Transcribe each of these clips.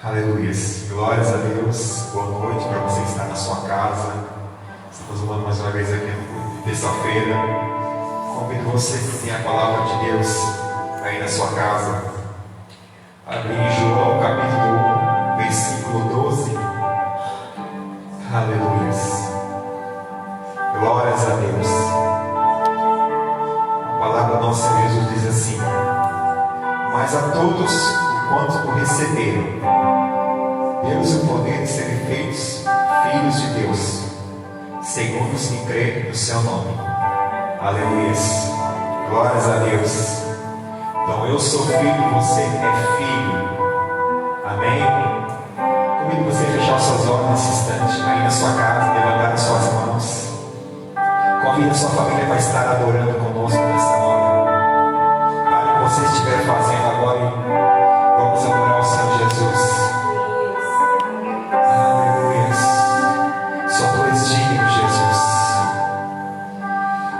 Aleluia. Glórias a Deus. Boa noite para você que está na sua casa. Estamos falando mais uma vez aqui no terça-feira. Convido você que tem a palavra de Deus aí na sua casa. Abrir em João capítulo 1, versículo 12. Aleluia. Glórias a Deus. A palavra do nosso Senhor Jesus diz assim: mas a todos quanto o receberam, deu-lhes o poder de serem feitos filhos de Deus, segundo os que creem no seu nome. Aleluia. Glórias a Deus. Então eu sou filho, você é filho. Amém? Convido você a fechar suas olhos nesse instante, aí na sua casa, levantar as suas mãos. Convide a sua família para estar adorando conosco nessa hora. Para o que você estiver fazendo agora, vamos adorar o Senhor Jesus. Aleluia. Só tu és digno, Jesus.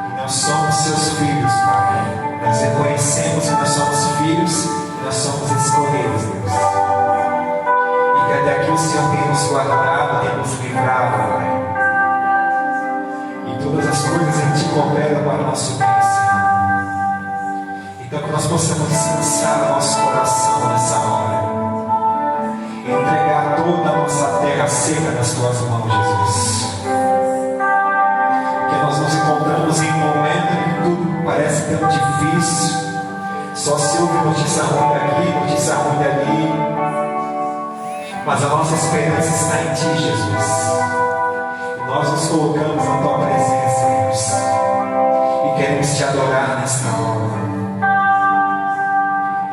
E nós somos seus filhos, Pai. Nós reconhecemos que nós somos filhos e nós somos escolhidos, Deus. E que até aqui o Senhor tem nos guardado, tem nos livrado, Pai. E todas as coisas em Ti cooperam para o nosso bem, Senhor. Então que nós possamos descansar o nosso coração nessa hora. Entregar toda a nossa terra seca nas Tuas mãos, Jesus. Porque nós nos encontramos em um momento em que tudo parece tão difícil. Só se ouve notícia ruim daqui, notícia ruim dali. Mas a nossa esperança está em Ti, Jesus. E nós nos colocamos na Tua presença, Deus. E queremos Te adorar nesta hora.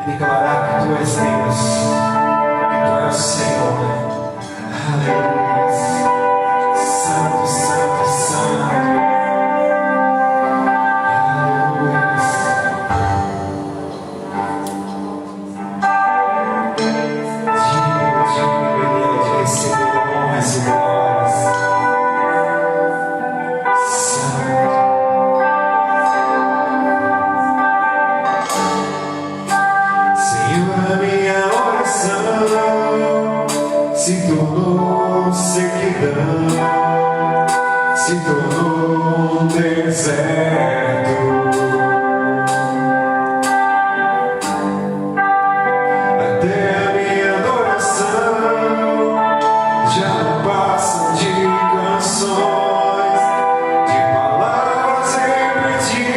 E declarar que Tu és Deus, que Tu és o Senhor. Aleluia. Santo, Santo, Santo. Aleluia. Digno Ele é de receber honras e glórias. Santo. Senhor, a minha oração se tornou sequidão, se tornou um deserto. Até a minha adoração já não passa de canções, de palavras repetidas.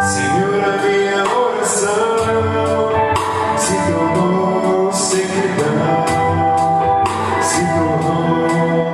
Senhor, a minha oração se tornou sequidão, se tornou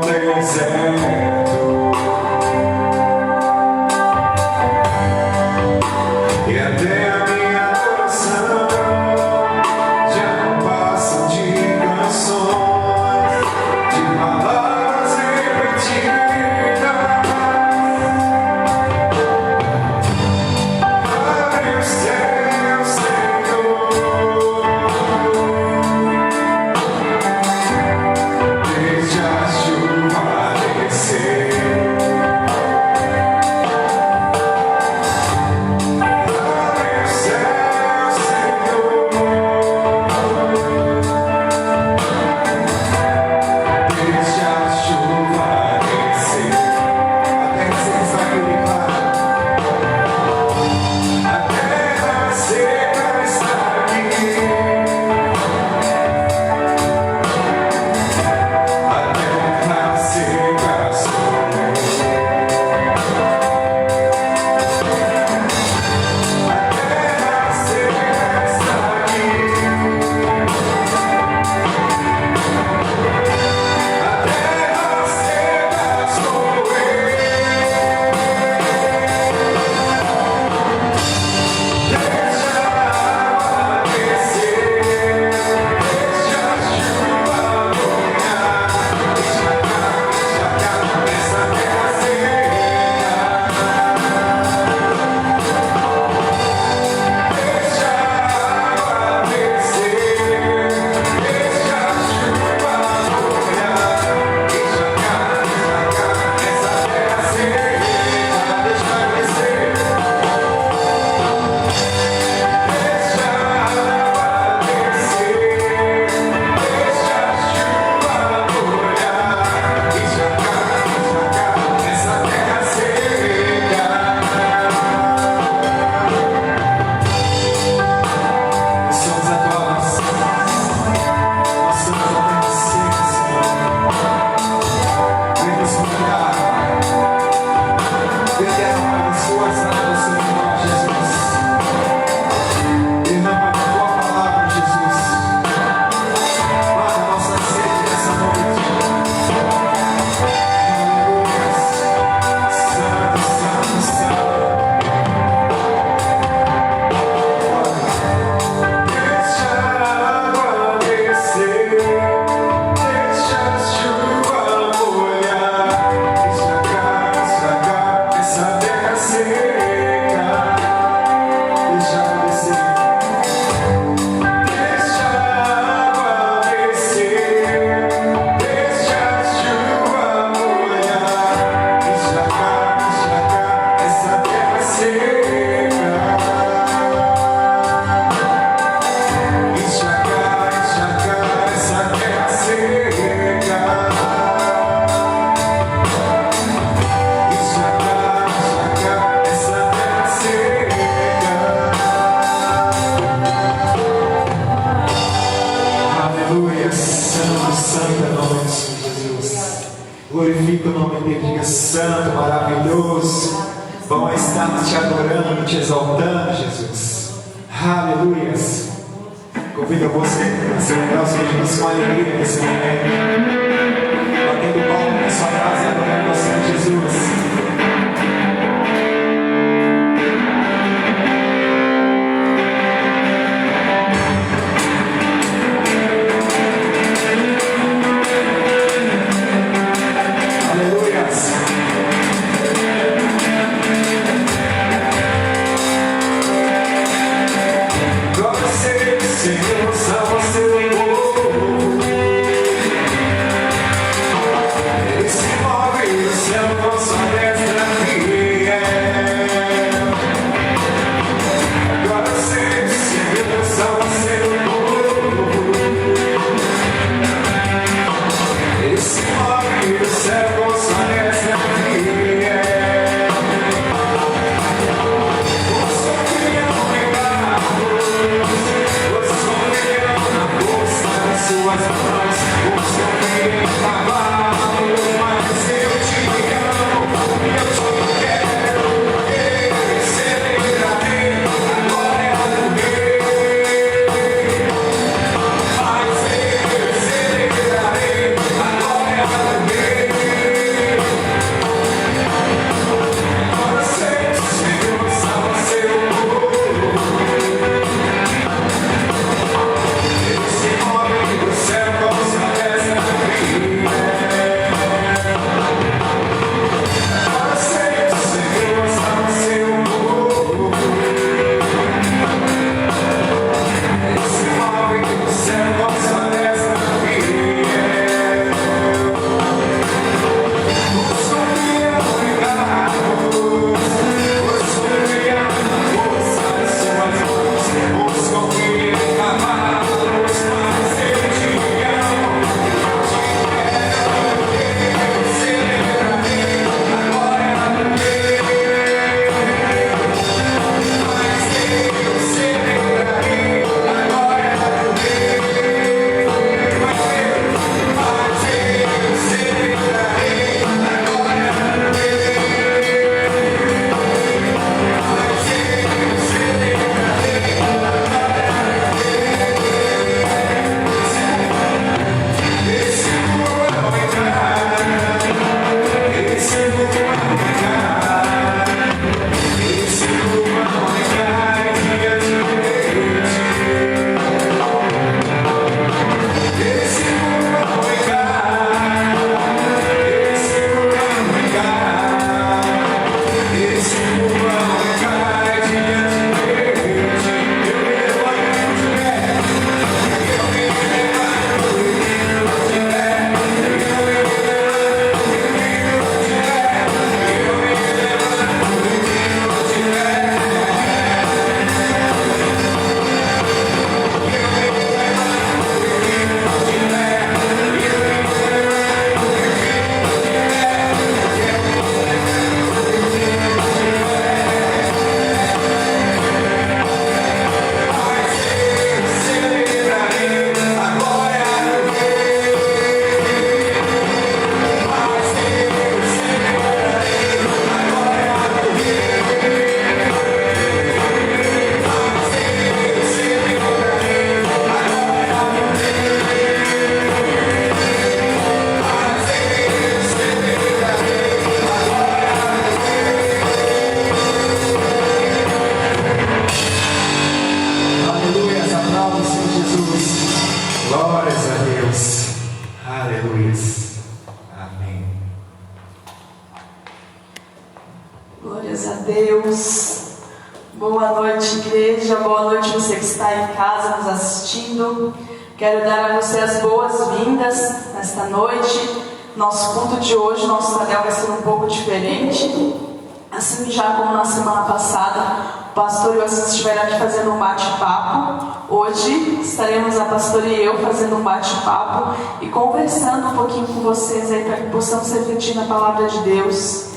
Glorifica o nome dele, diga santo, maravilhoso. Bom é estarmos te adorando, te exaltando, Jesus. Aleluias. Convido você a celebrar o Senhor Jesus com alegria nesse momento. Batendo palmas na sua casa e adorando ao Senhor Jesus. Esse móvel, o céu, nossa Deus. Boa noite, igreja. Boa noite, você que está em casa nos assistindo. Quero dar a você as boas-vindas nesta noite. Nosso culto de hoje, nosso Tadel vai ser um pouco diferente. Assim já como na semana passada, o pastor e o Assis estiveram aqui fazendo um bate-papo. Hoje estaremos a pastora e eu fazendo um bate-papo e conversando um pouquinho com vocês aí para que possamos refletir na palavra de Deus.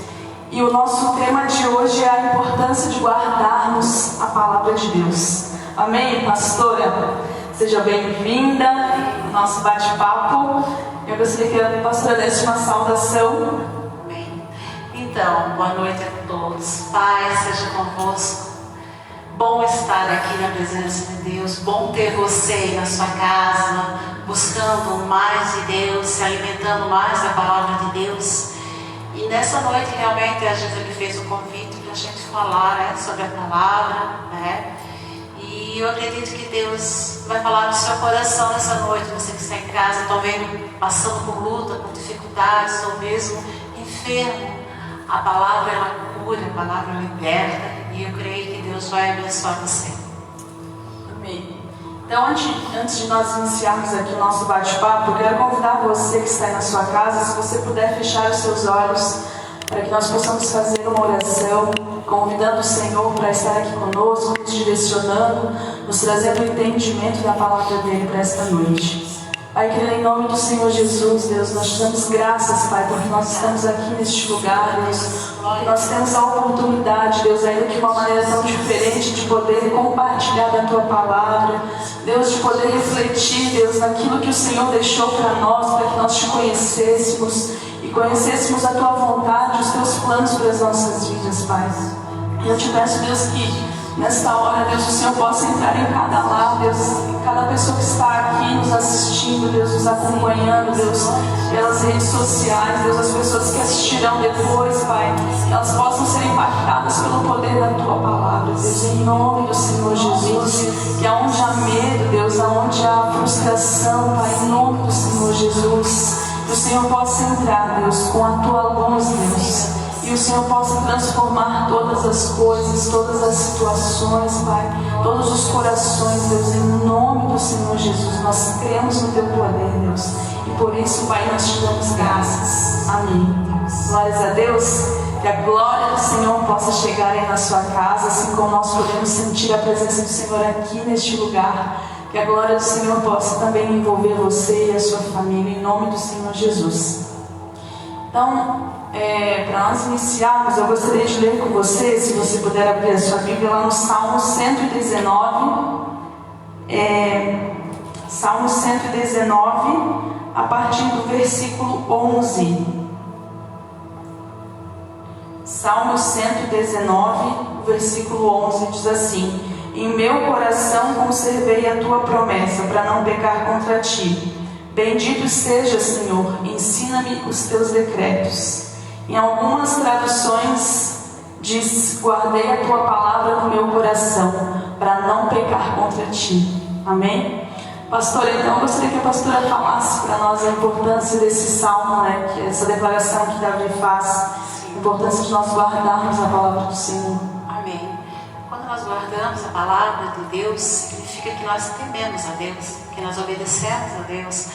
E o nosso tema de hoje é a importância de guardarmos a palavra de Deus. Amém, pastora? Seja bem-vinda ao nosso bate-papo. Eu gostaria que a pastora desse uma saudação. Amém. Então, boa noite a todos. Paz seja convosco. Bom estar aqui na presença de Deus. Bom ter você aí na sua casa, buscando mais de Deus, se alimentando mais da palavra de Deus. E nessa noite, realmente, a gente me fez o convite para a gente falar sobre a palavra, né? E eu acredito que Deus vai falar no seu coração nessa noite. Você que está em casa, talvez passando por luta, por dificuldades, ou mesmo enfermo. A palavra, ela cura, a palavra liberta. E eu creio que Deus vai abençoar você. Amém. Então, antes de nós iniciarmos aqui o nosso bate-papo, eu quero convidar você que está aí na sua casa, se você puder fechar os seus olhos, para que nós possamos fazer uma oração, convidando o Senhor para estar aqui conosco, nos direcionando, nos trazendo o entendimento da palavra dele para esta noite. Pai, querido, em nome do Senhor Jesus, Deus, nós te damos graças, Pai, porque nós estamos aqui neste lugar, Deus. Nós temos a oportunidade, Deus, ainda que de uma maneira tão diferente, de poder compartilhar da Tua palavra, Deus, de poder refletir, Deus, naquilo que o Senhor deixou para nós, para que nós te conhecêssemos e conhecêssemos a Tua vontade, os Teus planos para as nossas vidas, Pai. E eu te peço, Deus, que nesta hora, Deus, o Senhor possa entrar em cada lar, Deus, em cada pessoa que está aqui nos assistindo, Deus, nos acompanhando, Deus, pelas redes sociais, Deus, as pessoas que assistirão depois, Pai, elas possam ser impactadas pelo poder da Tua palavra, Deus, em nome do Senhor Jesus, que aonde há medo, Deus, aonde há frustração, Pai, em nome do Senhor Jesus, que o Senhor possa entrar, Deus, com a Tua luz, Deus, e o Senhor possa transformar todas as coisas, todas as situações, Pai, todos os corações, Deus, em nome do Senhor Jesus. Nós cremos no Teu poder, Deus, e por isso, Pai, nós te damos graças. Amém. Glórias a Deus. Que a glória do Senhor possa chegar aí na sua casa, assim como nós podemos sentir a presença do Senhor aqui neste lugar. Que a glória do Senhor possa também envolver você e a sua família, em nome do Senhor Jesus. Então, para nós iniciarmos, eu gostaria de ler com você, se você puder abrir a sua Bíblia, lá no Salmo 119, Salmo 119, a partir do versículo 11. Salmo 119, versículo 11, diz assim: Em meu coração conservei a Tua promessa, para não pecar contra Ti. Bendito seja, Senhor, ensina-me os Teus decretos. Em algumas traduções diz: guardei a Tua palavra no meu coração, para não pecar contra Ti. Amém? Pastora, então eu gostaria que a pastora falasse para nós a importância desse salmo, né? Que essa declaração que Davi faz, a importância de nós guardarmos a palavra do Senhor. Amém. Quando nós guardamos a palavra de Deus, significa que nós tememos a Deus, que nós obedecemos a Deus.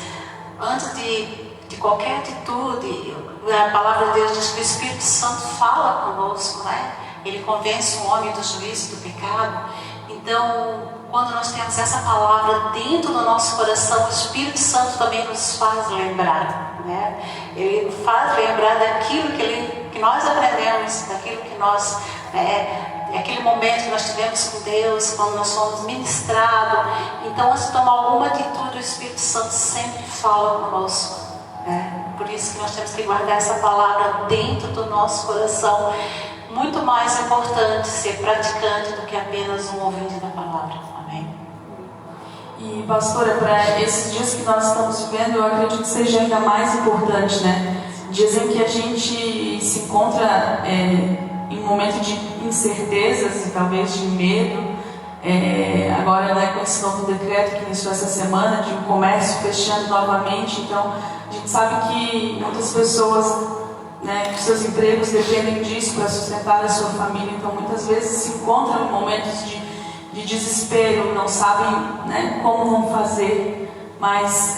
Antes de qualquer atitude, a palavra de Deus diz que o Espírito Santo fala conosco, né? Ele convence o homem do juízo, do pecado. Então, quando nós temos essa palavra dentro do nosso coração, o Espírito Santo também nos faz lembrar, né? Ele faz lembrar daquilo que nós aprendemos, daquilo que nós... aquele momento que nós tivemos com Deus, quando nós fomos ministrados. Então, antes de tomar alguma atitude, o Espírito Santo sempre fala conosco. Por isso que nós temos que guardar essa palavra dentro do nosso coração. Muito mais importante ser praticante do que apenas um ouvinte da palavra. Amém. E pastora, para esses dias que nós estamos vivendo, eu acredito que seja ainda mais importante, né? Dias em que a gente se encontra em um momento de incertezas e talvez de medo. Agora, né, com esse novo decreto que iniciou essa semana, de um comércio fechando novamente, então a gente sabe que muitas pessoas né, que seus empregos dependem disso para sustentar a sua família. Então muitas vezes se encontram em momentos de desespero, não sabem, né, como vão fazer. Mas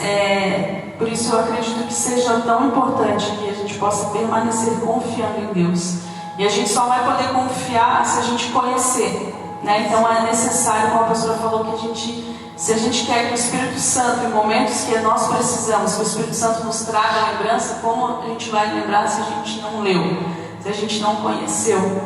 por isso eu acredito que seja tão importante que a gente possa permanecer confiando em Deus. E a gente só vai poder confiar se a gente conhecer, né? Então é necessário, como a pastora falou, que se a gente quer que o Espírito Santo, em momentos que nós precisamos, que o Espírito Santo nos traga a lembrança, como a gente vai lembrar se a gente não leu, se a gente não conheceu?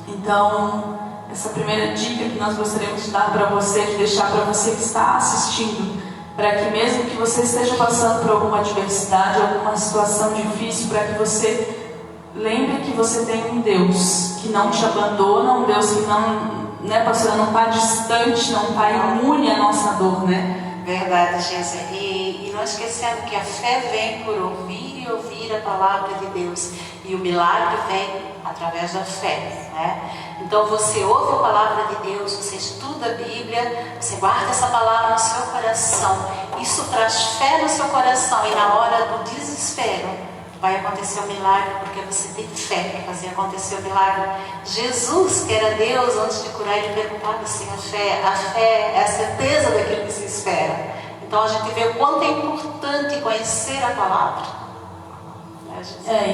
Então, essa primeira dica que nós gostaríamos de dar para você, de deixar para você que está assistindo, para que mesmo que você esteja passando por alguma adversidade, alguma situação difícil, para que você lembre que você tem um Deus que não te abandona, um Deus que não, né, pastora, não está distante, não está imune à nossa dor, né? Verdade, Jesus. E não esquecendo que a fé vem por ouvir e ouvir a palavra de Deus. E o milagre vem através da fé, né? Então você ouve a palavra de Deus, você estuda a Bíblia, você guarda essa palavra no seu coração. Isso traz fé no seu coração e na hora do desespero vai acontecer o milagre, porque você tem fé para fazer acontecer o milagre. Jesus, que era Deus, antes de curar, ele perguntava assim, a fé é a certeza daquilo que se espera. Então a gente vê o quanto é importante conhecer a palavra.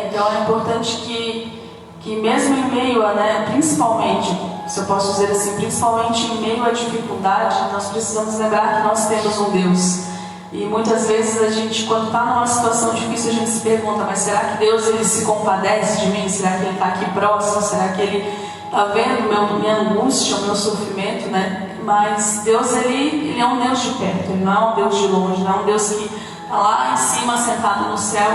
Então é importante que mesmo em meio a, né, principalmente, se eu posso dizer assim, principalmente em meio à dificuldade, nós precisamos lembrar que nós temos um Deus. E muitas vezes a gente, quando está numa situação difícil, a gente se pergunta, mas será que Deus ele se compadece de mim? Será que Ele está aqui próximo? Será que Ele está vendo minha angústia, o meu sofrimento, né? Mas Deus, ele é um Deus de perto, Ele não é um Deus de longe, não é um Deus que está lá em cima, sentado no céu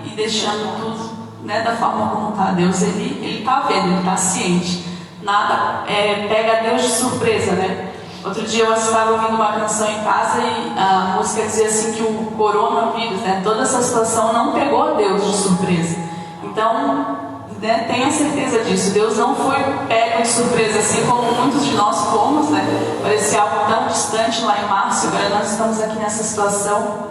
e deixando tudo, né, da forma como está. Deus, ele está vendo, Ele está ciente. Nada pega Deus de surpresa, né? Outro dia eu estava ouvindo uma canção em casa e a música dizia assim que o coronavírus, né, toda essa situação não pegou Deus de surpresa. Então, né, tenha certeza disso. Deus não foi pego de surpresa, assim como muitos de nós fomos, né? Parecia algo tão distante lá em março, agora nós estamos aqui nessa situação.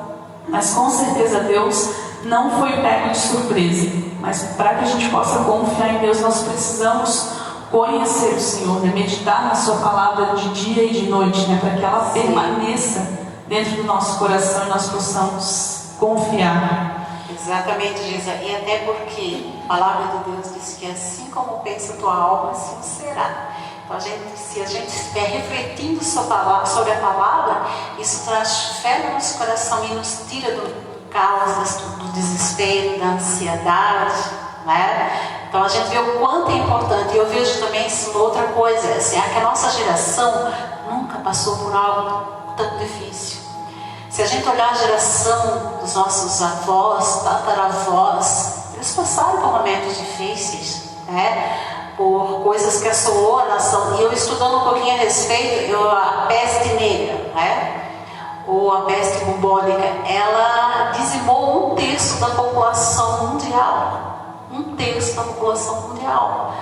Mas com certeza Deus não foi pego de surpresa. Mas para que a gente possa confiar em Deus, nós precisamos conhecer o Senhor, né? Meditar na sua palavra de dia e de noite, né? Para que ela permaneça dentro do nosso coração e nós possamos confiar. Exatamente, Gisa. E até porque a palavra de Deus diz que assim como pensa a tua alma, assim será. Então, se a gente estiver refletindo sobre a palavra, isso traz fé no nosso coração e nos tira do caos, do desespero, da ansiedade, né? Então a gente vê o quanto é importante. E eu vejo também uma outra coisa, assim, que a nossa geração nunca passou por algo tão difícil. Se a gente olhar a geração dos nossos avós, tataravós, eles passaram por momentos difíceis, né? Por coisas que assolou a nação. E eu estudando um pouquinho a respeito, a peste negra, né? Ou a peste bubônica, ela dizimou 1/3 da população mundial. 1/3 da população mundial.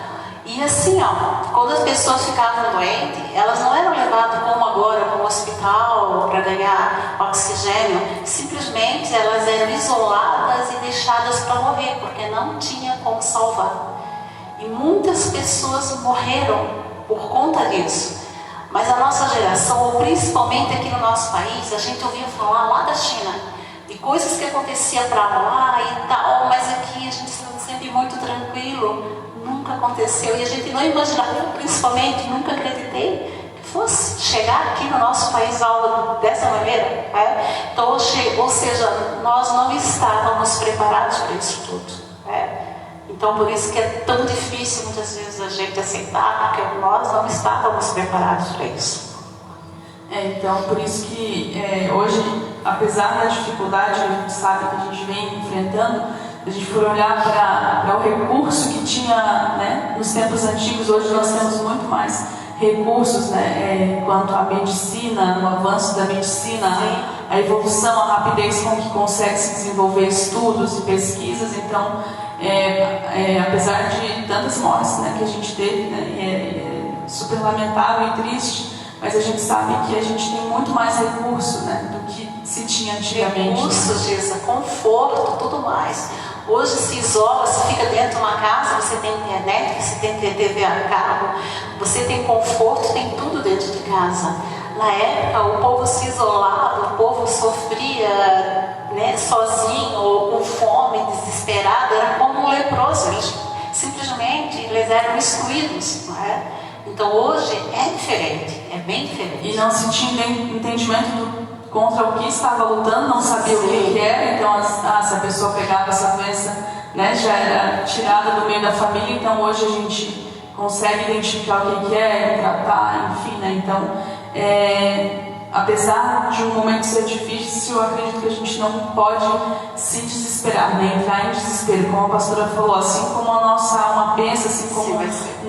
E assim, quando as pessoas ficavam doentes, elas não eram levadas como agora para o hospital para ganhar oxigênio. Simplesmente elas eram isoladas e deixadas para morrer, porque não tinha como salvar. E muitas pessoas morreram por conta disso. Mas a nossa geração, ou principalmente aqui no nosso país, a gente ouvia falar lá da China de coisas que aconteciam para lá e tal, mas aqui a gente estava sempre muito tranquilo, nunca aconteceu. E a gente não imaginava, eu principalmente nunca acreditei que fosse chegar aqui no nosso país algo dessa maneira, né? Então, ou seja, nós não estávamos preparados para isso tudo, né? Então, por isso que é tão difícil muitas vezes a gente aceitar, porque nós não estávamos preparados para isso. Então, por isso que hoje, apesar da dificuldade que a gente sabe que a gente vem enfrentando, se a gente for olhar para o recurso que tinha, né, nos tempos antigos, hoje nós temos muito mais recursos, né, quanto à medicina, o avanço da medicina, a evolução, a rapidez com que consegue se desenvolver estudos e pesquisas. Então, apesar de tantas mortes, né, que a gente teve, né, é super lamentável e triste, mas a gente sabe que a gente tem muito mais recurso, né, do que se tinha antigamente. Recursos, Gisa, conforto, tudo mais. Hoje se isola, se fica dentro de uma casa, você tem internet, você tem TV a cabo, você tem conforto, tem tudo dentro de casa. Na época, o povo se isolava, o povo sofria, né, sozinho ou com fome, desesperado, era como um leproso. Simplesmente eles eram excluídos, não é? Então hoje é diferente, é bem diferente. E não se tinha entendimento contra o que estava lutando, não sabia o que era. Então se a pessoa pegava essa doença, né, já era tirada do meio da família. Então hoje a gente consegue identificar o que é, tratar, enfim, né? Então apesar de um momento ser difícil, eu acredito que a gente não pode se desesperar, né? Entrar em desespero, como a pastora falou, assim como a nossa alma pensa, assim como,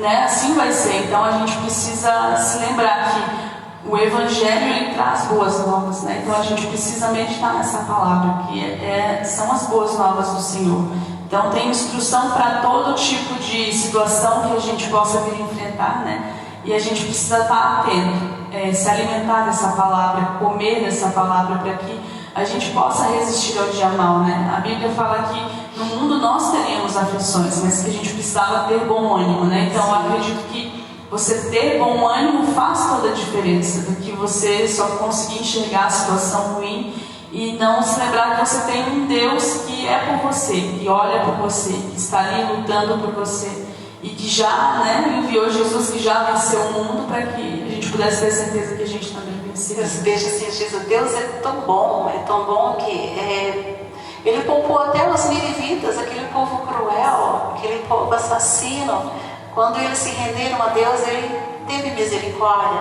né? Assim vai ser. Então a gente precisa se lembrar que o Evangelho, ele traz boas novas, né? Então a gente precisa meditar nessa palavra, que são as boas novas do Senhor. Então tem instrução para todo tipo de situação que a gente possa vir enfrentar, né? E a gente precisa estar atento, se alimentar dessa palavra, comer dessa palavra, para que a gente possa resistir ao dia mal, né? A Bíblia fala que no mundo nós teremos aflições, mas que a gente precisava ter bom ânimo, né? Então eu acredito que você ter bom ânimo faz toda a diferença, do que você só conseguir enxergar a situação ruim e não se lembrar que você tem um Deus que é por você, que olha por você, que está ali lutando por você. E que já, né, enviou Jesus, que já venceu o mundo, para que a gente pudesse ter certeza que a gente também venceu. Veja assim, Jesus, Deus é tão bom que Ele poupou até os ninivitas, aquele povo cruel, aquele povo assassino. Quando eles se renderam a Deus, Ele teve misericórdia.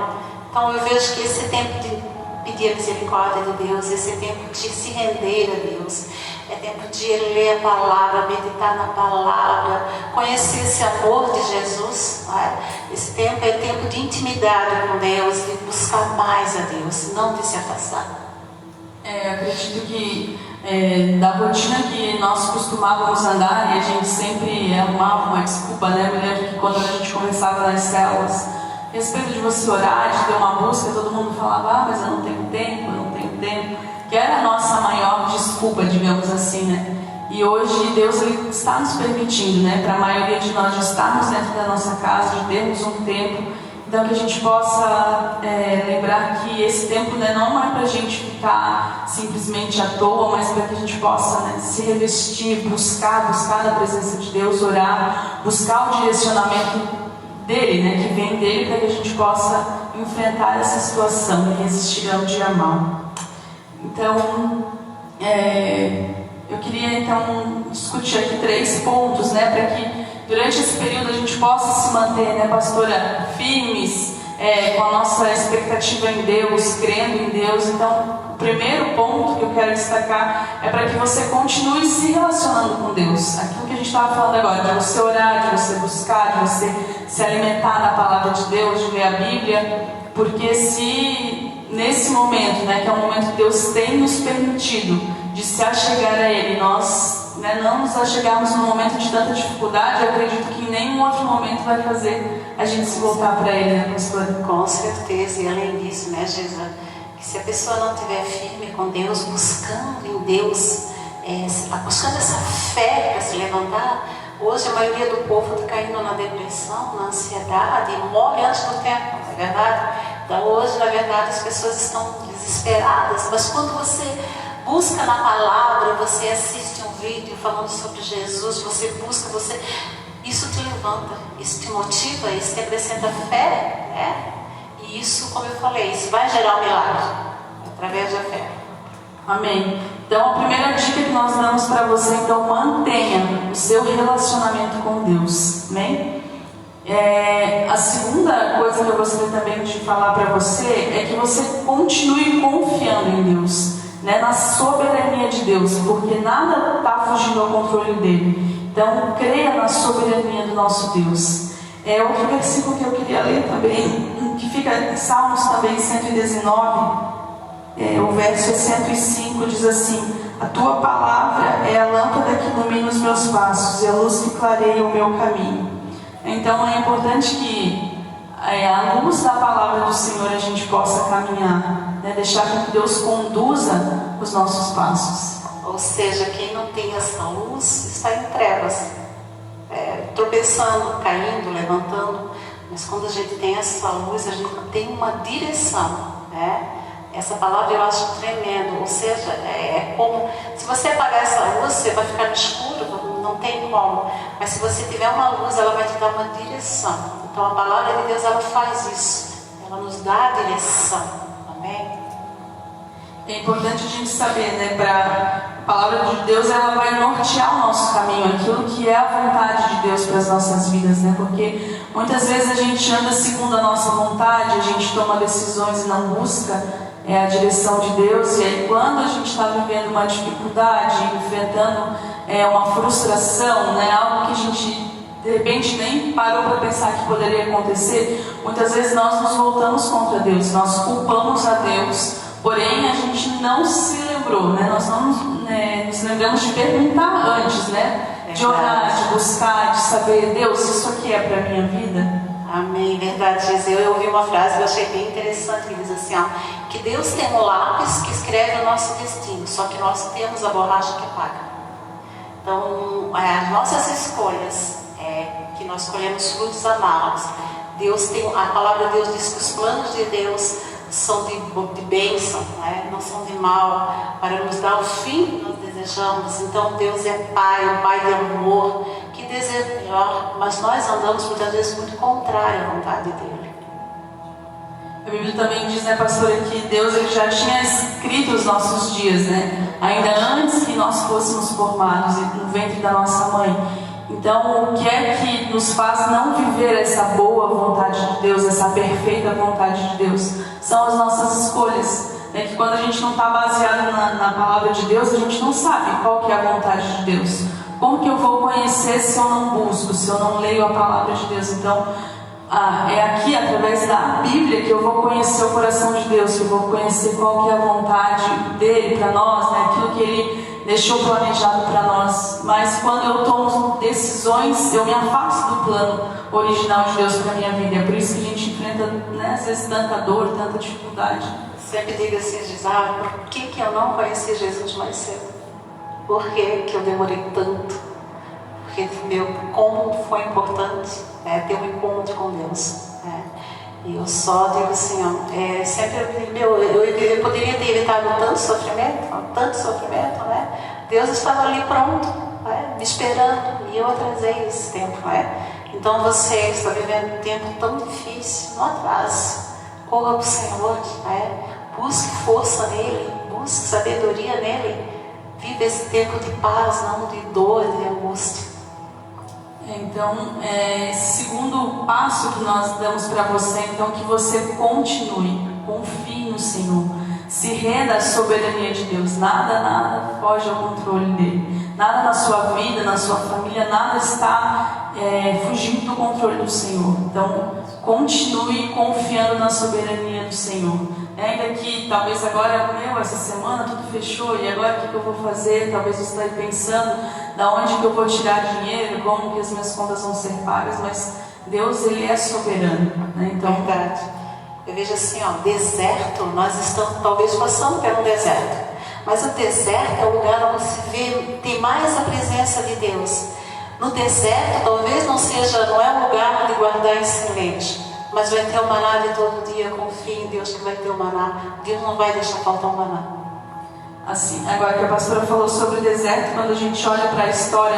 Então eu vejo que esse tempo de pedir a misericórdia de Deus, esse tempo de se render a Deus, é tempo de ler a palavra, meditar na palavra, conhecer esse amor de Jesus. Esse tempo é tempo de intimidade com Deus, de buscar mais a Deus, não de se afastar. Acredito que da rotina que nós costumávamos andar, e a gente sempre arrumava uma desculpa, né? Eu me lembro que quando a gente conversava nas células, a respeito de você orar, de ter uma busca, todo mundo falava, mas eu não tenho tempo, que era a nossa maior desculpa, digamos assim, né? E hoje Deus, ele está nos permitindo, né, para a maioria de nós, de estarmos dentro da nossa casa, de termos um tempo. Então que a gente possa lembrar que esse tempo, né, não é para a gente ficar simplesmente à toa, mas para que a gente possa, né, se revestir, buscar na presença de Deus, orar, buscar o direcionamento dele, né, que vem dele, para que a gente possa enfrentar essa situação e resistir ao dia mal. Então, eu queria discutir aqui 3 pontos, né, para que durante esse período a gente possa se manter, né, pastora, firmes, com a nossa expectativa em Deus, crendo em Deus. Então, o primeiro ponto que eu quero destacar é para que você continue se relacionando com Deus. Aquilo que a gente estava falando agora, de você orar, de você buscar, de você se alimentar da palavra de Deus, de ler a Bíblia, porque se nesse momento, né, que é um momento que Deus tem nos permitido de se achegar a Ele, nós, né, não nos achegarmos num momento de tanta dificuldade, eu acredito que em nenhum outro momento vai fazer a gente se voltar para Ele, né, pastor? Com certeza, e além disso, né, Jesus, que se a pessoa não estiver firme com Deus, buscando em Deus, buscando essa fé para se levantar, hoje a maioria do povo está caindo na depressão, na ansiedade, e morre antes do tempo, não é verdade? Então hoje, na verdade, as pessoas estão desesperadas, mas quando você busca na palavra, você assiste um vídeo falando sobre Jesus, você busca, isso te levanta, isso te motiva, isso te acrescenta fé, né? E isso, como eu falei, isso vai gerar um milagre, através da fé. Amém. Então a primeira dica que nós damos para você, então, mantenha o seu relacionamento com Deus, amém? A segunda coisa que eu gostaria também de falar para você é que você continue confiando em Deus, né, na soberania de Deus, porque nada está fugindo ao controle dele. Então creia na soberania do nosso Deus. Outro versículo que eu queria ler também, que fica em Salmos também 119, o verso 105, diz assim: a tua palavra é a lâmpada que ilumina os meus passos e a luz que clareia o meu caminho. Então é importante que à luz da palavra do Senhor a gente possa caminhar, né? Deixar que Deus conduza os nossos passos. Ou seja, quem não tem essa luz está em trevas, tropeçando, caindo, levantando. Mas quando a gente tem essa luz, a gente tem uma direção, né? Essa palavra eu acho tremendo, ou seja, é como se você apagar essa luz, você vai ficar no escuro, não tem como. Mas se você tiver uma luz, ela vai te dar uma direção. Então a palavra de Deus, ela faz isso, ela nos dá a direção. Amém? É importante a gente saber, né, para a palavra de Deus, ela vai nortear o nosso caminho, aquilo que é a vontade de Deus para as nossas vidas, né? Porque muitas vezes a gente anda segundo a nossa vontade, a gente toma decisões e não busca a direção de Deus, e aí quando a gente está vivendo uma dificuldade, enfrentando uma frustração, né, algo que a gente de repente nem parou para pensar que poderia acontecer, muitas vezes nós nos voltamos contra Deus, nós culpamos a Deus, porém a gente não se lembrou, né? Nós não nos lembramos de perguntar antes, né? De orar, de buscar, de saber, Deus, isso aqui é para a minha vida? Amém, verdade, Jesus. Eu ouvi uma frase que eu achei bem interessante, que diz assim, ó, que Deus tem um lápis que escreve o nosso destino, só que nós temos a borracha que apaga. Então, as nossas escolhas, que nós escolhemos frutos amargos, Deus tem, a palavra de Deus diz que os planos de Deus são de bênção, né? Não são de mal, para nos dar o fim que nós desejamos. Então Deus é Pai, um Pai de amor, que deseja melhor, mas nós andamos muitas vezes muito contrário à vontade dele. A Bíblia também diz, né, pastora, que Deus ele já tinha escrito os nossos dias, né? Ainda antes que nós fôssemos formados no ventre da nossa mãe. Então, o que é que nos faz não viver essa boa vontade de Deus, essa perfeita vontade de Deus? São as nossas escolhas. Né? Que quando a gente não está baseado na palavra de Deus, a gente não sabe qual que é a vontade de Deus. Como que eu vou conhecer se eu não busco, se eu não leio a palavra de Deus? Então, é aqui, através da Bíblia, que eu vou conhecer o coração de Deus, que eu vou conhecer qual que é a vontade dele para nós, né? Aquilo que ele deixou planejado para nós. Mas quando eu tomo decisões, eu me afasto do plano original de Deus para a minha vida. É por isso que a gente enfrenta, né, às vezes, tanta dor, tanta dificuldade. Sempre digo assim, por que eu não conheci Jesus mais cedo? Por que eu demorei tanto? Porque como foi importante ter um encontro com Deus. E eu só digo assim, sempre eu poderia ter evitado tanto sofrimento, né? Deus estava ali pronto, me esperando, e eu atrasei esse tempo, Então você está vivendo um tempo tão difícil, não atrase, corra para o Senhor, busque força nele, busque sabedoria nele, viva esse tempo de paz, não de dor, de angústia. Então, segundo passo que nós damos para você, então, que você continue, confie no Senhor, se renda à soberania de Deus. Nada foge ao controle dele. Nada na sua vida, na sua família, nada está fugindo do controle do Senhor. Então, continue confiando na soberania do Senhor. Ainda que talvez agora, essa semana tudo fechou, e agora o que eu vou fazer? Talvez você esteja pensando, da onde que eu vou tirar dinheiro, como que as minhas contas vão ser pagas, mas Deus, ele é soberano, né? Então, verdade. Eu vejo assim, deserto, nós estamos talvez passando por um deserto, mas o deserto é o lugar onde se vê, tem mais a presença de Deus. No deserto, talvez não é um lugar onde guardar em silêncio, mas vai ter o maná de todo dia. Confie em Deus que vai ter o maná. Deus não vai deixar faltar o maná. Assim, agora que a pastora falou sobre o deserto, quando a gente olha para a história,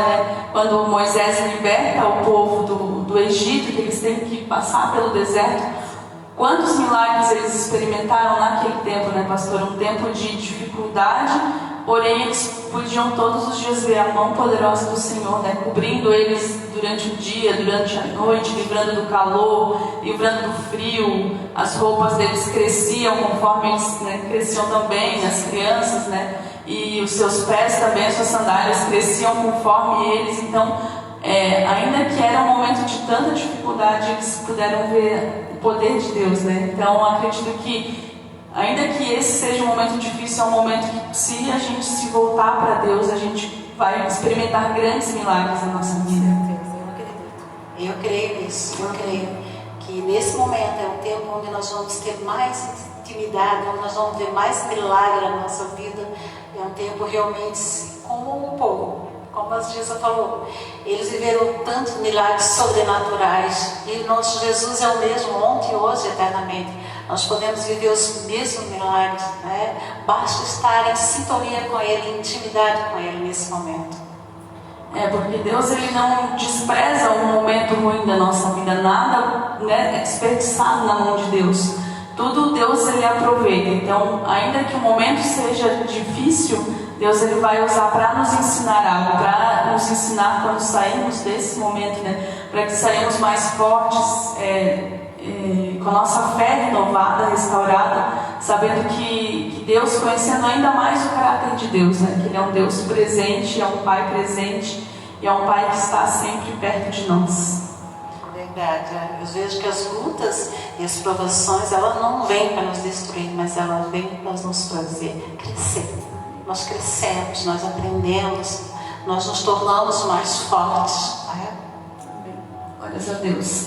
quando Moisés liberta o povo do Egito, que eles têm que passar pelo deserto, quantos milagres eles experimentaram naquele tempo, pastor? Um tempo de dificuldade, porém eles podiam todos os dias ver a mão poderosa do Senhor, cobrindo eles durante o dia, durante a noite, livrando do calor, livrando do frio. As roupas deles cresciam conforme eles cresciam também, as crianças, e os seus pés também, as suas sandálias cresciam conforme eles. Então, ainda que era um momento de tanta dificuldade, eles puderam ver o poder de Deus, Então, acredito que, ainda que esse seja um momento difícil, é um momento que, se a gente se voltar para Deus, a gente vai experimentar grandes milagres na nossa vida. Eu creio nisso, eu creio que nesse momento é um tempo onde nós vamos ter mais intimidade, onde nós vamos ver mais milagre na nossa vida. É um tempo realmente como um povo, Como a Jesus falou, eles viveram tantos milagres sobrenaturais. E nosso Jesus é o mesmo ontem, hoje, eternamente. Nós podemos viver os mesmos milagres, né? Basta estar em sintonia com Ele, em intimidade com Ele nesse momento. Porque Deus, Ele não despreza um momento ruim da nossa vida. Nada, né, é desperdiçado na mão de Deus. Tudo Deus, Ele aproveita. Então, ainda que o momento seja difícil, Deus, Ele vai usar para nos ensinar algo, para nos ensinar quando sairmos desse momento, né? Para que saímos mais fortes, com a nossa fé renovada, restaurada, sabendo que Deus, conhecendo ainda mais o caráter de Deus, né? Que Ele é um Deus presente, é um Pai presente e é um Pai que está sempre perto de nós. Verdade, eu vejo que as lutas e as provações, elas não vêm para nos destruir, mas elas vêm para nos fazer crescer. Nós crescemos, nós aprendemos, nós nos tornamos mais fortes. Glórias a Deus.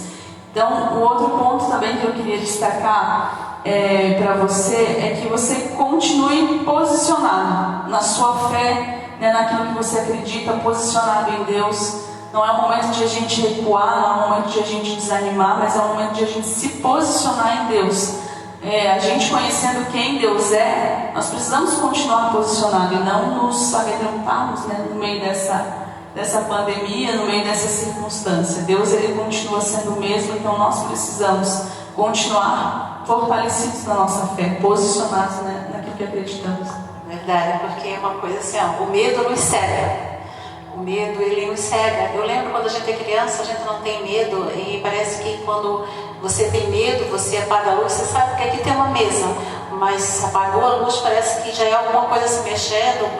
Então, o outro ponto também que eu queria destacar para você é que você continue posicionado na sua fé, né, naquilo que você acredita, posicionado em Deus. Não é um momento de a gente recuar, não é um momento de a gente desanimar, mas é um momento de a gente se posicionar em Deus. A gente conhecendo quem Deus é, nós precisamos continuar posicionados e não nos amedrontarmos, né, no meio dessa pandemia, no meio dessa circunstância. Deus, Ele continua sendo o mesmo, então nós precisamos continuar fortalecidos na nossa fé, posicionados, né, naquilo que acreditamos. Verdade, porque é uma coisa assim, o medo nos cega. O medo, ele nos cega. Eu lembro quando a gente é criança, a gente não tem medo, e parece que quando você tem medo, você apaga a luz, você sabe que aqui tem uma mesa, mas apagou a luz, parece que já é alguma coisa se mexendo.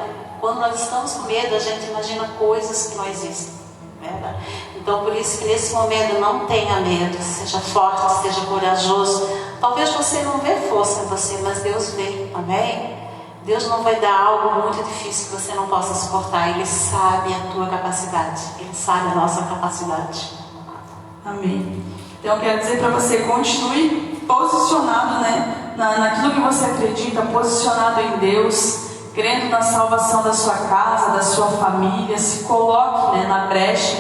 Quando nós estamos com medo, a gente imagina coisas que não existem, né? Então, por isso que nesse momento não tenha medo, seja forte, seja corajoso. Talvez você não vê força em você, mas Deus vê, amém? Deus não vai dar algo muito difícil que você não possa suportar. Ele sabe a tua capacidade, Ele sabe a nossa capacidade. Amém. Então, eu quero dizer para você, continue posicionado, né, naquilo que você acredita, posicionado em Deus, crendo na salvação da sua casa, da sua família. Se coloque, né, na brecha,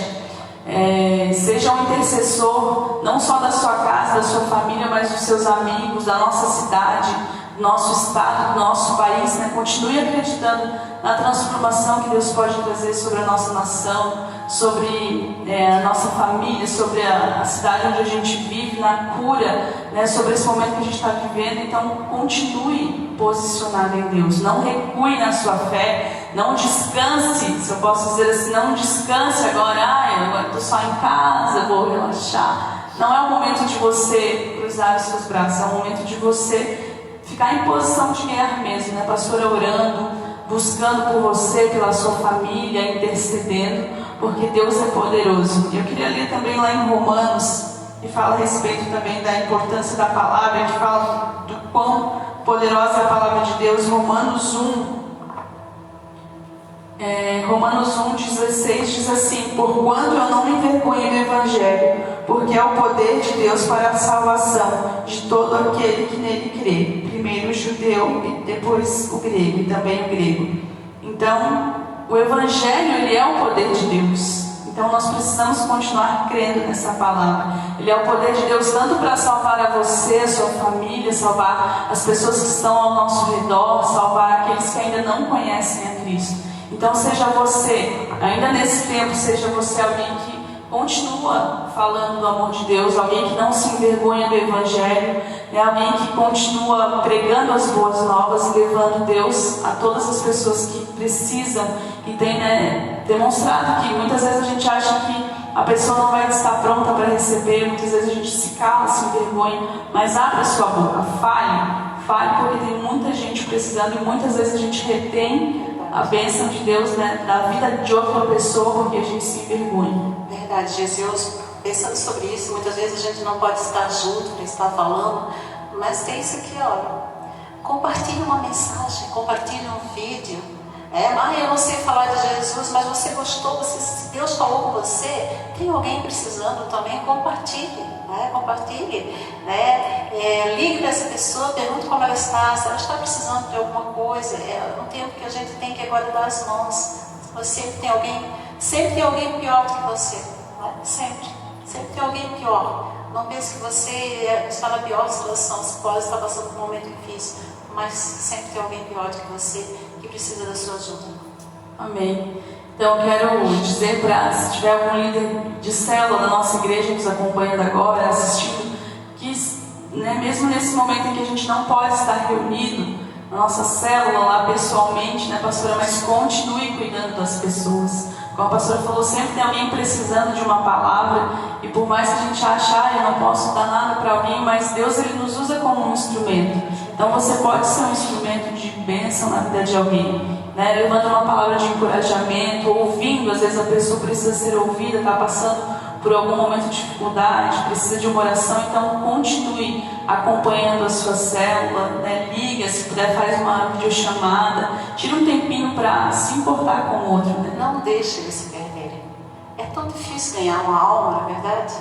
seja um intercessor, não só da sua casa, da sua família, mas dos seus amigos, da nossa cidade, do nosso estado, do nosso país, né? Continue acreditando na transformação que Deus pode trazer sobre a nossa nação, sobre a nossa família, sobre a cidade onde a gente vive, na cura, né? Sobre esse momento que a gente está vivendo. Então, continue posicionado em Deus, não recue na sua fé, não descanse, se eu posso dizer assim, não descanse agora, agora estou só em casa, vou relaxar. Não é o momento de você cruzar os seus braços, é o momento de você ficar em posição de guerra mesmo, né? Pastora orando, buscando por você, pela sua família, intercedendo, porque Deus é poderoso. E eu queria ler também lá em Romanos, que fala a respeito também da importância da palavra, que fala do quão poderosa é a palavra de Deus. Romanos 1:16 diz assim: porquanto eu não me envergonho do Evangelho, porque é o poder de Deus para a salvação de todo aquele que nele crê, primeiro o judeu e depois o grego, e também o grego. Então, o Evangelho, ele é o poder de Deus. Então nós precisamos continuar crendo nessa palavra. Ele é o poder de Deus tanto para salvar a você, a sua família, salvar as pessoas que estão ao nosso redor, salvar aqueles que ainda não conhecem a Cristo. Então seja você, ainda nesse tempo, seja você alguém que continua falando do amor de Deus, alguém que não se envergonha do Evangelho, né? Alguém que continua pregando as boas novas e levando Deus a todas as pessoas que precisam, que tem, né, demonstrado que muitas vezes a gente acha que a pessoa não vai estar pronta para receber, muitas vezes a gente se cala, se envergonha, mas abre a sua boca, fale, porque tem muita gente precisando e muitas vezes a gente retém a bênção de Deus, né, na vida de outra pessoa porque a gente se envergonha. Verdade, Jesus, pensando sobre isso, muitas vezes a gente não pode estar junto para estar falando, mas tem isso aqui, olha, compartilhe uma mensagem, compartilhe um vídeo. Eu não sei falar de Jesus, mas você gostou, se Deus falou com você, tem alguém precisando também, compartilhe, compartilhe, ligue para essa pessoa, pergunte como ela está, se ela está precisando de alguma coisa. É um tempo que a gente tem que agora dar as mãos. Se você tem alguém Sempre tem alguém pior do que você, né? Sempre tem alguém pior. Não pense que você está na pior situação, você pode estar passando por um momento difícil, mas sempre tem alguém pior do que você que precisa da sua ajuda. Amém. Então eu quero dizer para, se tiver algum líder de célula da nossa igreja nos acompanhando agora, assistindo, que mesmo nesse momento em que a gente não pode estar reunido na nossa célula lá pessoalmente, né, pastora, mas continue cuidando das pessoas. Como a pastora falou, sempre tem alguém precisando de uma palavra, e por mais que a gente ache, eu não posso dar nada para alguém, mas Deus, Ele nos usa como um instrumento. Então você pode ser um instrumento de bênção na vida de alguém, né? Levando uma palavra de encorajamento, ouvindo, às vezes a pessoa precisa ser ouvida, está passando por algum momento de dificuldade, precisa de uma oração, então continue acompanhando a sua célula, né? Liga, se puder faz uma videochamada, tira um tempinho para se importar com o outro, né? Não deixe eles se perderem. É tão difícil ganhar uma alma, na verdade,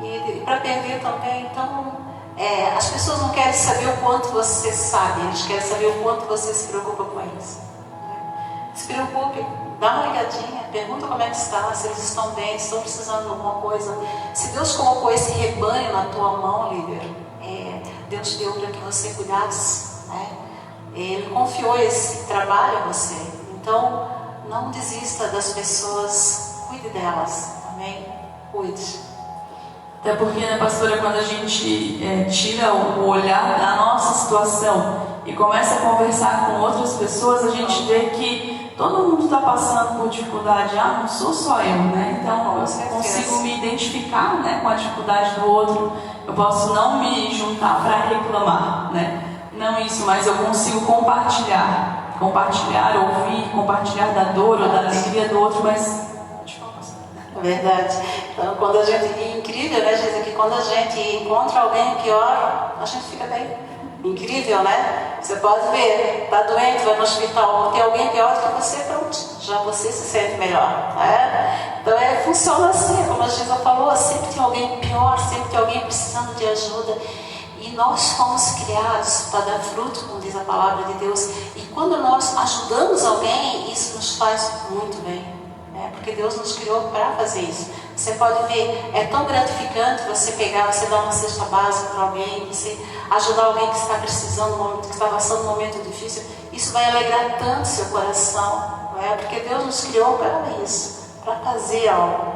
e para perder também. Então as pessoas não querem saber o quanto você sabe, eles querem saber o quanto você se preocupa com eles. Se preocupe, dá uma ligadinha, pergunta como é que está, se eles estão bem, se estão precisando de alguma coisa. Se Deus colocou esse rebanho na tua mão, líder, Deus deu para que você cuidasse, né? Ele confiou esse trabalho a você. Então, não desista das pessoas, cuide delas, amém? Cuide. Até porque, né, pastora, quando a gente tira o olhar da nossa situação e começa a conversar com outras pessoas, a gente vê que todo mundo está passando por dificuldade. Não sou só eu, né? Então eu consigo me identificar, né, com a dificuldade do outro. Eu posso não me juntar para reclamar, né? Não isso, mas eu consigo compartilhar, ouvir, compartilhar da dor ou da alegria do outro, mas verdade. Então, quando a gente, é incrível, né, gente, que quando a gente encontra alguém pior, a gente fica bem. Incrível, né? Você pode ver, está doente, vai no hospital, tem alguém pior do que você, pronto, já você se sente melhor, né? Então funciona assim, como a Giza falou, sempre tem alguém pior, sempre tem alguém precisando de ajuda. E nós fomos criados para dar fruto, como diz a palavra de Deus. E quando nós ajudamos alguém, isso nos faz muito bem. Porque Deus nos criou para fazer isso. Você pode ver, é tão gratificante você pegar, você dar uma cesta básica para alguém, você ajudar alguém que está precisando, que está passando um momento difícil. Isso vai alegrar tanto seu coração, não é? Porque Deus nos criou para isso, para fazer algo.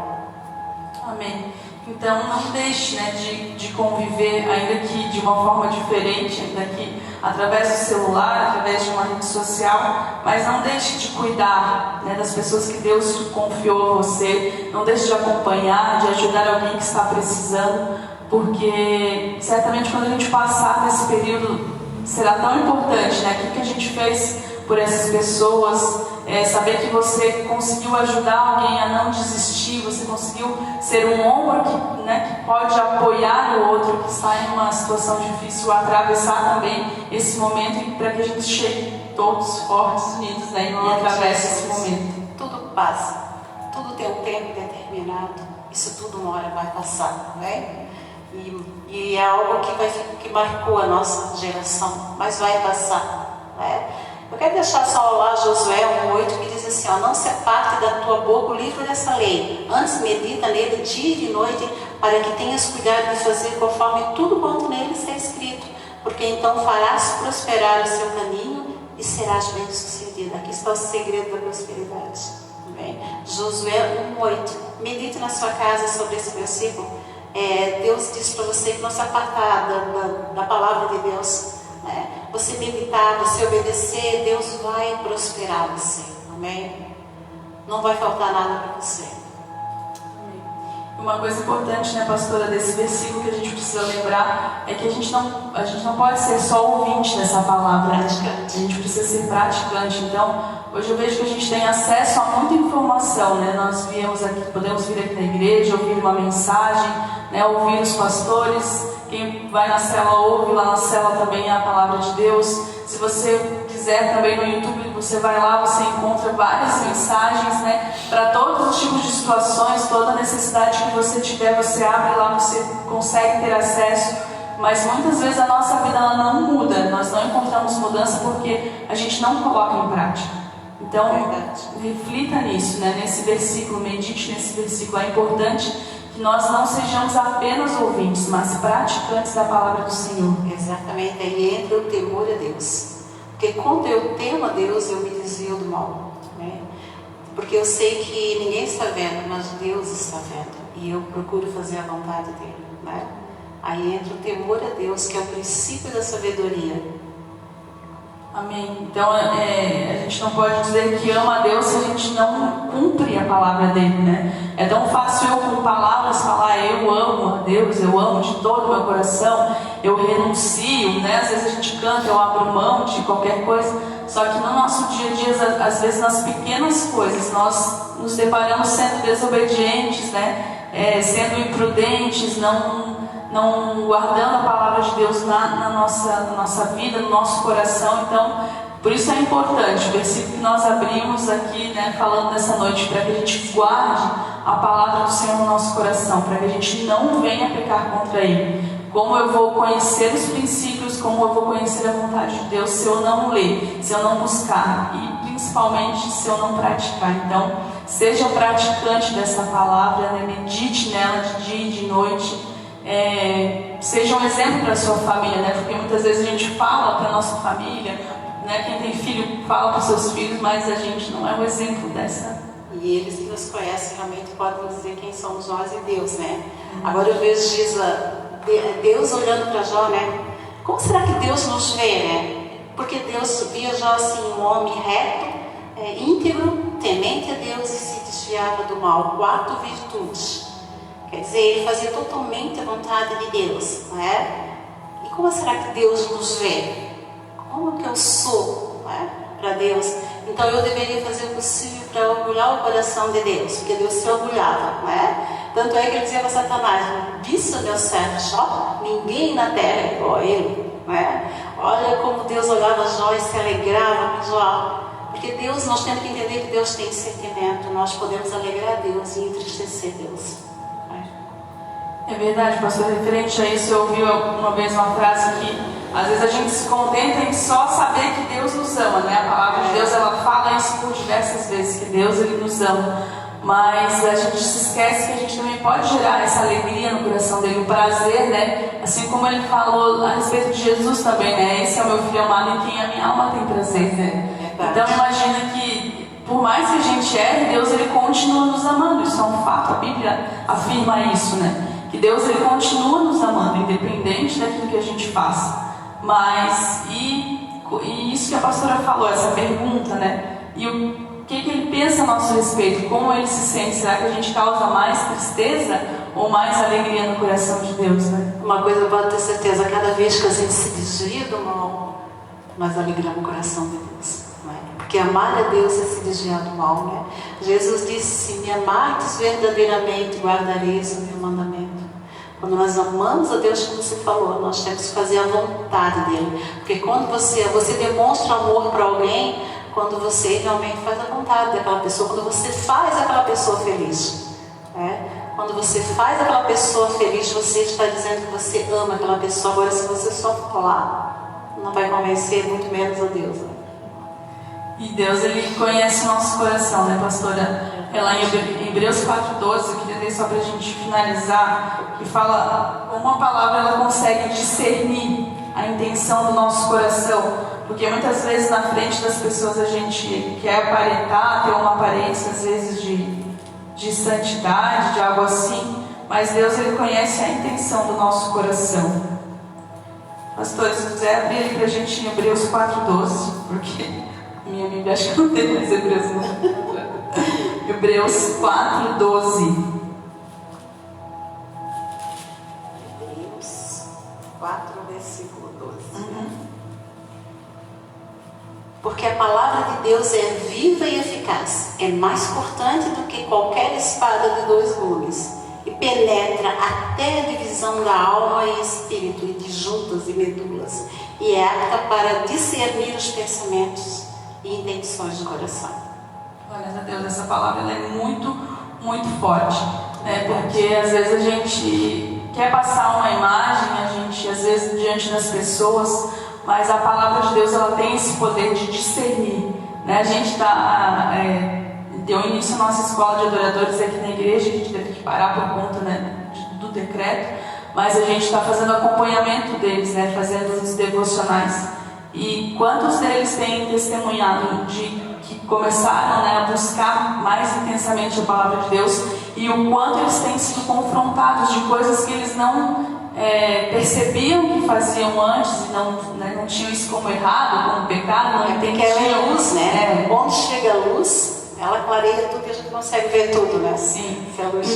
Amém. Então não deixe, né, de conviver, ainda que de uma forma diferente, ainda que através do celular, através de uma rede social, mas não deixe de cuidar, né, das pessoas que Deus confiou a você. Não deixe de acompanhar, de ajudar alguém que está precisando, porque certamente quando a gente passar nesse período será tão importante, né? O que a gente fez por essas pessoas, saber que você conseguiu ajudar alguém a não desistir, você conseguiu ser um ombro que pode apoiar o outro que está em uma situação difícil, atravessar também esse momento, para que a gente chegue todos fortes, unidos, né, e atravesse esse momento. Tudo passa, tudo tem um tempo determinado, isso tudo uma hora vai passar, né? E é algo que marcou a nossa geração, mas vai passar, né? Eu quero deixar só lá Josué 1:8, que diz assim, não se aparte da tua boca o livro dessa lei, antes medita nele dia e noite, para que tenhas cuidado de fazer conforme tudo quanto nele está escrito, porque então farás prosperar o seu caminho e serás bem sucedido. Aqui está o segredo da prosperidade. Bem? Josué 1:8, medite na sua casa sobre esse versículo. Deus diz para você que não se apartar da palavra de Deus, né? Você meditar, você obedecer, Deus vai prosperar você, amém? Não vai faltar nada para você. Uma coisa importante, né, pastora, desse versículo que a gente precisa lembrar é que a gente não pode ser só ouvinte dessa palavra, né? A gente precisa ser praticante. Então, hoje eu vejo que a gente tem acesso a muita informação, né? Nós podemos vir aqui na igreja, ouvir uma mensagem, né, ouvir os pastores. Quem vai na cela ouve, lá na cela também a palavra de Deus. Se você quiser também no YouTube, você vai lá, você encontra várias mensagens, né, para todos os tipos de situações, toda necessidade que você tiver, você abre lá, você consegue ter acesso. Mas muitas vezes a nossa vida ela não muda, nós não encontramos mudança porque a gente não coloca em prática. Então, Verdade. reflita nisso, né? Nesse versículo, medite nesse versículo. É importante que nós não sejamos apenas ouvintes, mas praticantes da palavra do Senhor. Exatamente, aí entra o temor a Deus. Porque quando eu temo a Deus, eu me desvio do mal, né? Porque eu sei que ninguém está vendo, mas Deus está vendo. E eu procuro fazer a vontade dele, né? Aí entra o temor a Deus, que é o princípio da sabedoria. Amém. Então, a gente não pode dizer que ama a Deus se a gente não cumpre a palavra dele, né? É tão fácil eu com palavras falar, eu amo a Deus, eu amo de todo o meu coração, eu renuncio, né? Às vezes a gente canta, eu abro mão de qualquer coisa, só que no nosso dia a dia, às vezes nas pequenas coisas, nós nos deparamos sendo desobedientes, né? Sendo imprudentes, não guardando a palavra de Deus na nossa vida, no nosso coração. Então, por isso é importante o versículo que nós abrimos aqui, né, falando nessa noite, para que a gente guarde a palavra do Senhor no nosso coração, para que a gente não venha pecar contra Ele. Como eu vou conhecer os princípios, como eu vou conhecer a vontade de Deus se eu não ler, se eu não buscar e principalmente se eu não praticar. Então, seja praticante dessa palavra, né, medite nela de dia e de noite. Seja um exemplo para a sua família, né? Porque muitas vezes a gente fala para a nossa família, né? Quem tem filho fala para os seus filhos, mas a gente não é um exemplo dessa. E eles que nos conhecem realmente podem dizer quem somos nós e Deus, né? Agora eu vejo Deus olhando para Jó, né? Como será que Deus nos vê, né? Porque Deus via Jó assim, um homem reto, íntegro, temente a Deus e se desviava do mal. 4 virtudes. Quer dizer, ele fazia totalmente a vontade de Deus, não é? E como será que Deus nos vê? Como que eu sou, não é? Para Deus? Então eu deveria fazer o possível para orgulhar o coração de Deus, porque Deus se orgulhava, não é? Tanto é que ele dizia para Satanás, vista meu servo Jó, ninguém na terra é igual a ele, não é? Olha como Deus olhava Jó e se alegrava com Jó. Porque Deus, nós temos que entender que Deus tem sentimento, nós podemos alegrar Deus e entristecer Deus. É verdade, pastor. Referente a isso, eu ouvi uma vez uma frase que às vezes a gente se contenta em só saber que Deus nos ama, né? A palavra de Deus, ela fala isso por diversas vezes, que Deus, Ele nos ama. Mas a gente se esquece que a gente também pode gerar essa alegria no coração dele, o prazer, né? Assim como ele falou a respeito de Jesus também, né? Esse é o meu filho amado em quem a minha alma tem prazer, né? Então imagina que por mais que a gente erre, Deus, Ele continua nos amando. Isso é um fato, a Bíblia afirma isso, né? Que Deus, Ele continua nos amando, independente daquilo que a gente faça. Mas, e isso que a pastora falou, essa pergunta, né? E o que Ele pensa a nosso respeito? Como Ele se sente? Será que a gente causa mais tristeza ou mais alegria no coração de Deus, né? Uma coisa pode ter certeza, cada vez que a gente se desvia do mal, nós alegramos o coração de Deus, não é? Porque amar a Deus é se desviar do mal, né? Jesus disse, se me amardes verdadeiramente, guardareis o meu mandamento. Quando nós amamos a Deus, como você falou, nós temos que fazer a vontade dele. Porque quando você demonstra amor para alguém, quando você realmente faz a vontade daquela pessoa, quando você faz aquela pessoa feliz, né? Quando você faz aquela pessoa feliz, você está dizendo que você ama aquela pessoa. Agora, se você só falar, não vai convencer muito menos a Deus, né? E Deus, Ele conhece o nosso coração, né, pastora? Lá em Hebreus 4:12, eu queria ler só para a gente finalizar, que fala como a palavra ela consegue discernir a intenção do nosso coração. Porque muitas vezes na frente das pessoas a gente quer aparentar, ter uma aparência às vezes de santidade, de algo assim, mas Deus, Ele conhece a intenção do nosso coração. Pastor, se quiser abrir ali para a gente em Hebreus 4:12, porque minha Bíblia acho que não tem mais Hebreus não. Hebreus 4:12. Hebreus 4, versículo 12. Porque a palavra de Deus é viva e eficaz, é mais cortante do que qualquer espada de 2 gumes, e penetra até a divisão da alma e espírito, e de juntas e medulas, e é apta para discernir os pensamentos e intenções do coração. Glória a Deus, essa palavra ela é muito, muito forte, né? Porque às vezes a gente quer passar uma imagem, a gente às vezes diante das pessoas, mas a palavra de Deus ela tem esse poder de discernir, Né? A gente deu início à nossa escola de adoradores aqui na igreja, a gente teve que parar por conta, né, do decreto, mas a gente está fazendo acompanhamento deles, né, fazendo os devocionais. E quantos deles têm testemunhado de que começaram, né, a buscar mais intensamente a palavra de Deus, e o quanto eles têm sido confrontados de coisas que eles não percebiam que faziam antes e não tinham isso como errado, como pecado, não entendiam. Porque ela é luz, né? Quando chega a luz, ela clareia tudo e a gente consegue ver tudo, né? Sim.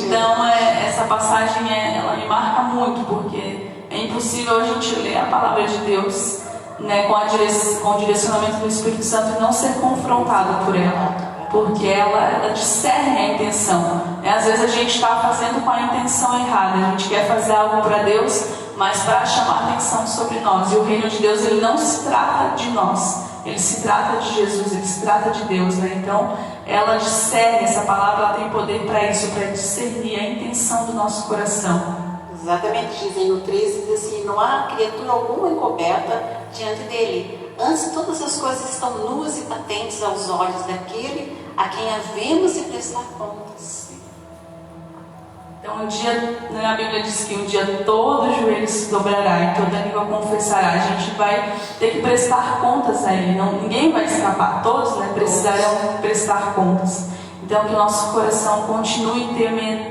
Então, essa passagem ela me marca muito, porque é impossível a gente ler a palavra de Deus, né, com o direcionamento do Espírito Santo e não ser confrontado por ela. Porque ela discerne a intenção. Às vezes a gente está fazendo com a intenção errada. A gente quer fazer algo para Deus, mas para chamar a atenção sobre nós. E o reino de Deus, ele não se trata de nós. Ele se trata de Jesus, ele se trata de Deus, né? Então, ela discerne, essa palavra ela tem poder para isso, para discernir a intenção do nosso coração. Exatamente, dizem no 13, diz assim: não há criatura alguma encoberta diante dele. Antes, todas as coisas estão nuas e patentes aos olhos daquele a quem havemos de prestar contas. Então, um dia, a Bíblia diz que um dia todo joelho se dobrará e toda língua confessará. A gente vai ter que prestar contas a Ele. Ninguém vai escapar, todos, né, precisarão prestar contas. Então, que o nosso coração continue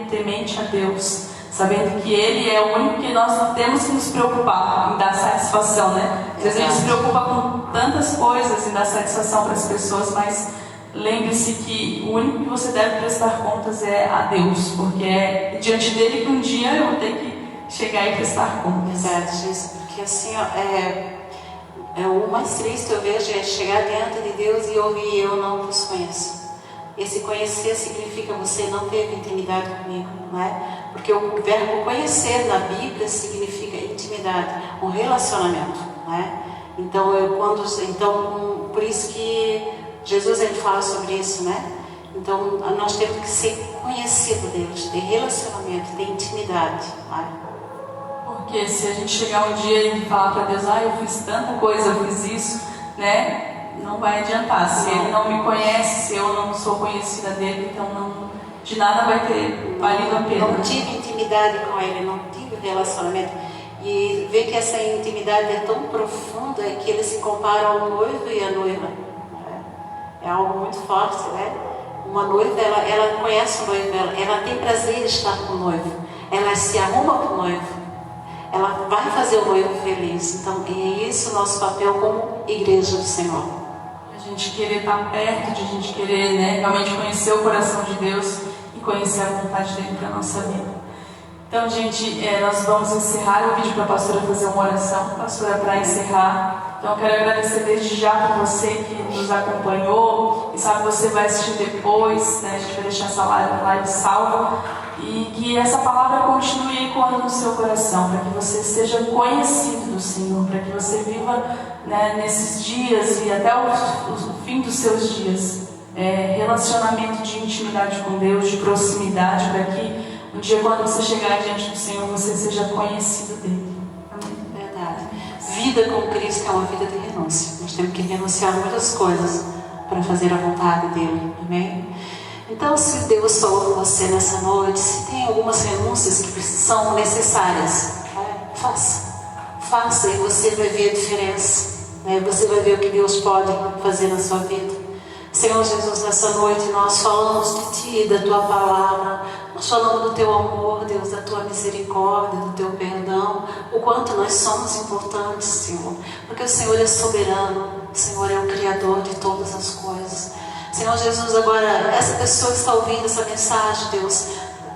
temente a Deus, sabendo que Ele é o único que nós não temos que nos preocupar em dar satisfação, né? Às vezes a gente se preocupa com tantas coisas em dar satisfação para as pessoas, mas lembre-se que o único que você deve prestar contas é a Deus, porque é diante dele que um dia eu vou ter que chegar e prestar contas. Verdade, isso, porque assim, o mais triste eu vejo é chegar diante de Deus e ouvir: eu não vos conheço. Esse conhecer significa você não teve intimidade comigo, não é? Porque o verbo conhecer na Bíblia significa intimidade, um relacionamento, não é? Então, por isso que Jesus ele fala sobre isso, né? Então, nós temos que ser conhecido Deus, ter relacionamento, ter intimidade, não é? Porque se a gente chegar um dia e falar para Deus: eu fiz tanta coisa, eu fiz isso, né? Não vai adiantar. Se Ele não me conhece, se eu não sou conhecida dele, então de nada vai ter valido a pena. Não tive intimidade com Ele, não tive relacionamento. E ver que essa intimidade é tão profunda que ele se compara ao noivo e à noiva. É algo muito forte, né? Uma noiva, ela conhece o noivo, ela tem prazer em estar com o noivo, ela se arruma para o noivo, ela vai fazer o noivo feliz. Então, é isso o nosso papel como igreja do Senhor. A gente querer estar perto, de a gente querer, né, realmente conhecer o coração de Deus e conhecer a vontade dele para a nossa vida. Então, gente, nós vamos encerrar. Eu pedi para a pastora fazer uma oração, pastora, para encerrar. Então, eu quero agradecer desde já por você que nos acompanhou. E sabe, você vai assistir depois, né? A gente vai deixar essa live salva. E que essa palavra continue ecoando no seu coração, para que você seja conhecido do Senhor, para que você viva, né, nesses dias e até o fim dos seus dias, relacionamento de intimidade com Deus, de proximidade, para que um dia, quando você chegar diante do Senhor, você seja conhecido dele. Amém? Verdade. Vida com Cristo é uma vida de renúncia. Nós temos que renunciar a muitas coisas para fazer a vontade dele. Amém? Então, se Deus falou com você nessa noite, se tem algumas renúncias que são necessárias, faça e você vai ver a diferença, né? Você vai ver o que Deus pode fazer na sua vida. Senhor Jesus, nessa noite nós falamos de Ti, da Tua palavra, nós falamos do Teu amor, Deus, da Tua misericórdia, do Teu perdão, o quanto nós somos importantes, Senhor, porque o Senhor é soberano, o Senhor é o Criador de todas as coisas. Senhor Jesus, agora, essa pessoa que está ouvindo essa mensagem, Deus,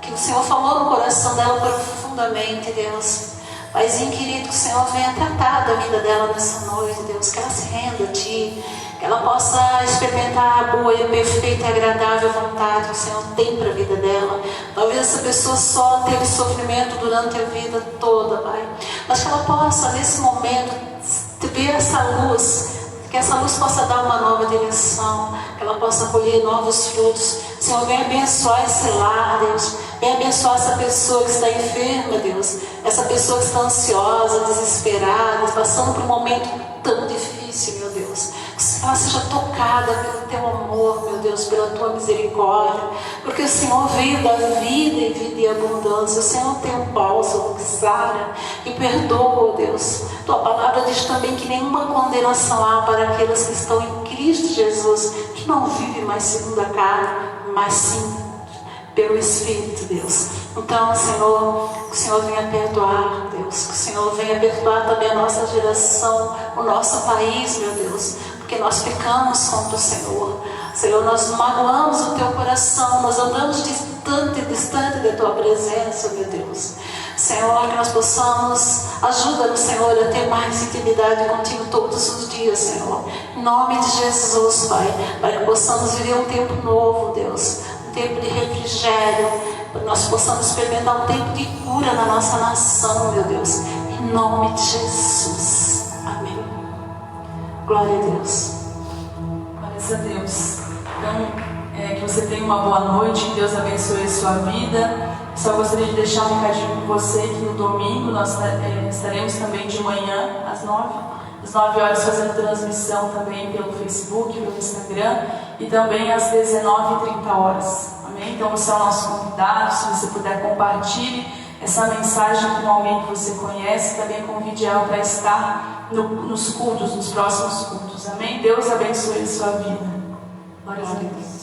que o Senhor falou no coração dela profundamente, Deus. Paizinho querido, que o Senhor venha tratar da vida dela nessa noite, Deus, que ela se renda a Ti, que ela possa experimentar a boa e perfeita e agradável vontade que o Senhor tem para a vida dela. Talvez essa pessoa só teve sofrimento durante a vida toda, Pai, mas que ela possa, nesse momento, ver essa luz, que essa luz possa dar uma nova direção, que ela possa colher novos frutos. Senhor, venha abençoar esse lar, Deus. Vem abençoar essa pessoa que está enferma, Deus. Essa pessoa que está ansiosa, desesperada, passando por um momento tão difícil, meu Deus. Que ela seja tocada pelo teu amor, meu Deus, pela tua misericórdia. Porque o Senhor veio da vida e vida em abundância. O Senhor tem um bálsamo que sara e perdoa, Deus. Tua palavra diz também que nenhuma condenação há para aqueles que estão em Cristo Jesus, que não vive mais segundo a carne, mas sim pelo Espírito, Deus. Então, Senhor, que o Senhor venha perdoar, Deus. Que o Senhor venha perdoar também a nossa geração, o nosso país, meu Deus. Porque nós pecamos contra o Senhor. Senhor, nós magoamos o teu coração, nós andamos distante da tua presença, meu Deus. Senhor, que nós possamos, ajuda-nos, Senhor, a ter mais intimidade contigo todos os dias, Senhor. Em nome de Jesus, Pai, para que possamos viver um tempo novo, Deus. Tempo de refrigério, para que nós possamos experimentar um tempo de cura na nossa nação, meu Deus, em nome de Jesus, amém. Glória a Deus. Glória a Deus. Então, que você tenha uma boa noite, que Deus abençoe a sua vida. Só gostaria de deixar um recadinho com você que no domingo nós estaremos também de manhã às 9 horas fazendo transmissão também pelo Facebook, pelo Instagram, e também às 19h30. Amém? Então você é o nosso convidado. Se você puder, compartilhe essa mensagem com alguém que você conhece. Também convide ela para estar nos cultos, nos próximos cultos. Amém? Deus abençoe a sua vida. Glória a Deus.